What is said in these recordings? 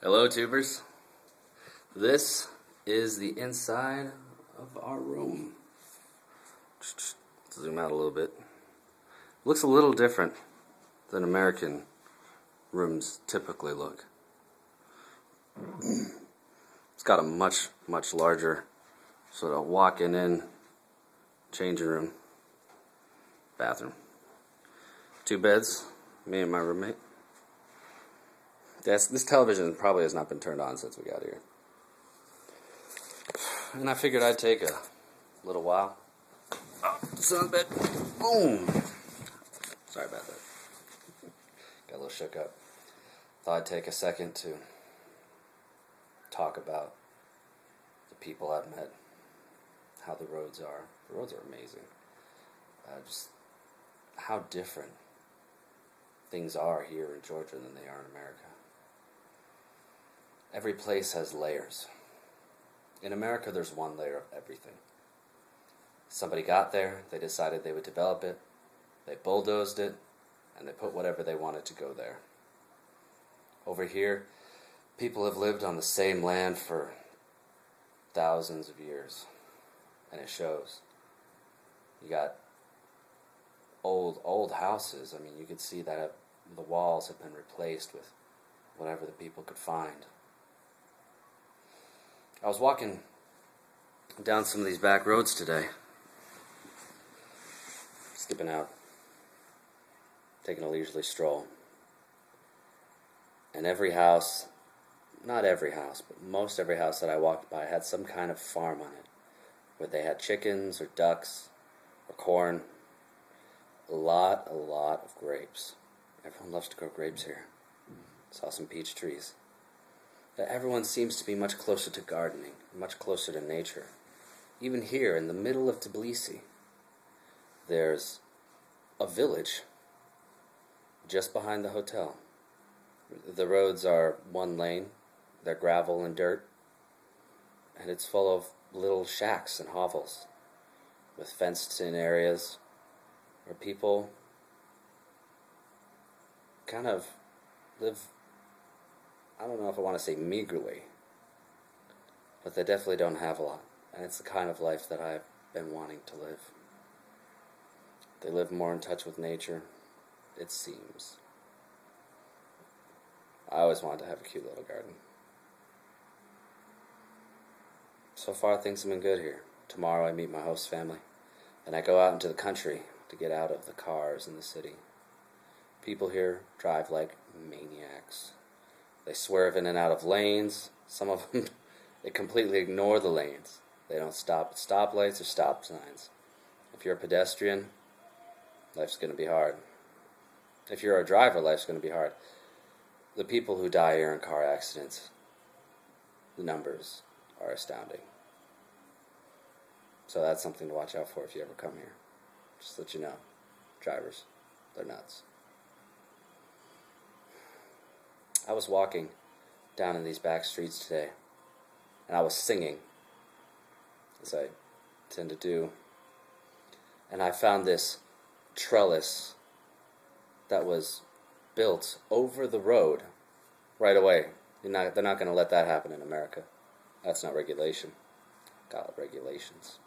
Hello, tubers. This is the inside of our room. Zoom out a little bit. Looks a little different than American rooms typically look. It's got a much larger sort of walking in changing room, bathroom. 2 beds, me and my roommate. This television probably has not been turned on since we got here. And I figured I'd take a little while. Oh, sunbed. Boom. Sorry about that. Got a little shook up. Thought I'd take a second to talk about the people I've met, how the roads are. The roads are amazing. Just how different things are here in Georgia than they are in America. Every place has layers. In America, there's one layer of everything. Somebody got there, they decided they would develop it, they bulldozed it, and they put whatever they wanted to go there. Over here, people have lived on the same land for thousands of years, and it shows. You got old houses. I mean, you could see that the walls have been replaced with whatever the people could find. I was walking down some of these back roads today, skipping out, taking a leisurely stroll. And every house, not every house, but most every house that I walked by had some kind of farm on it, where they had chickens or ducks or corn. A lot of grapes. Everyone loves to grow grapes here. Saw some peach trees. That everyone seems to be much closer to gardening, much closer to nature. Even here in the middle of Tbilisi, there's a village just behind the hotel. The roads are 1 lane, they're gravel and dirt, and it's full of little shacks and hovels with fenced-in areas where people kind of live, I don't know if I want to say meagerly, but they definitely don't have a lot. And it's the kind of life that I've been wanting to live. They live more in touch with nature, it seems. I always wanted to have a cute little garden. So far, things have been good here. Tomorrow I meet my host family, and I go out into the country to get out of the cars in the city. People here drive like maniacs. They swerve in and out of lanes. Some of them, they completely ignore the lanes. They don't stop at stoplights or stop signs. If you're a pedestrian, life's going to be hard. If you're a driver, life's going to be hard. The people who die here in car accidents, the numbers are astounding. So that's something to watch out for if you ever come here. Just to let you know, drivers, they're nuts. I was walking down in these back streets today, and I was singing, as I tend to do, and I found this trellis that was built over the road right away. They're not going to let that happen in America. That's not regulation. Got regulations.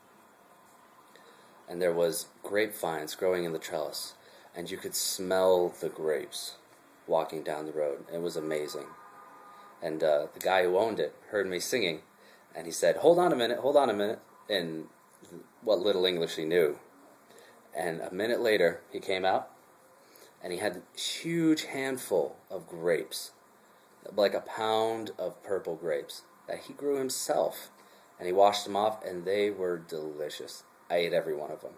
And there was grapevines growing in the trellis, and you could smell the grapes walking down the road. It was amazing. And the guy who owned it heard me singing, and he said, hold on a minute, in what little English he knew. And a minute later, he came out, and he had a huge handful of grapes, like a pound of purple grapes, that he grew himself. And he washed them off, and they were delicious. I ate every one of them.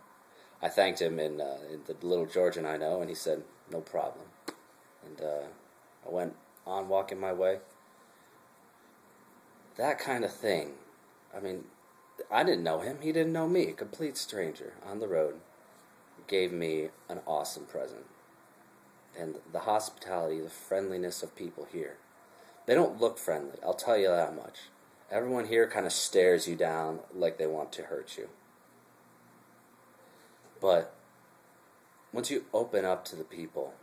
I thanked him in the little Georgian I know, and he said, no problem. And I went on walking my way. That kind of thing. I mean, I didn't know him. He didn't know me. A complete stranger on the road gave me an awesome present. And the hospitality, the friendliness of people here. They don't look friendly, I'll tell you that much. Everyone here kind of stares you down like they want to hurt you. But once you open up to the people,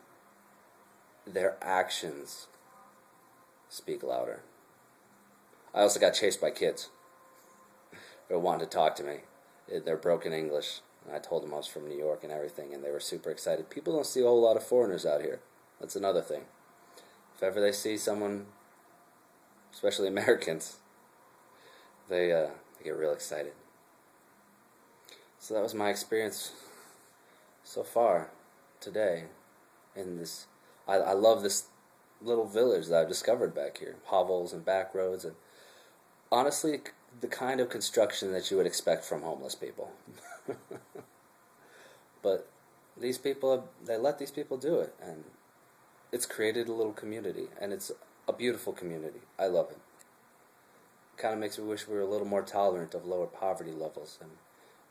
their actions speak louder. I also got chased by kids who wanted to talk to me in their broken English. And I told them I was from New York and everything, and they were super excited. People don't see a whole lot of foreigners out here. That's another thing. If ever they see someone, especially Americans, they get real excited. So that was my experience so far today in this. I love this little village that I've discovered back here. Hovels and back roads, and honestly, the kind of construction that you would expect from homeless people. But these people, they let these people do it, and it's created a little community, and it's a beautiful community. I love it. Kind of makes me wish we were a little more tolerant of lower poverty levels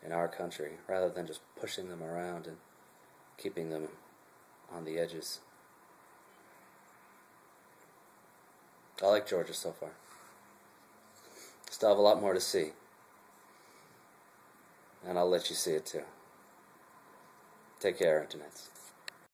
in our country, rather than just pushing them around and keeping them on the edges. I like Georgia so far. Still have a lot more to see. And I'll let you see it too. Take care, Internets.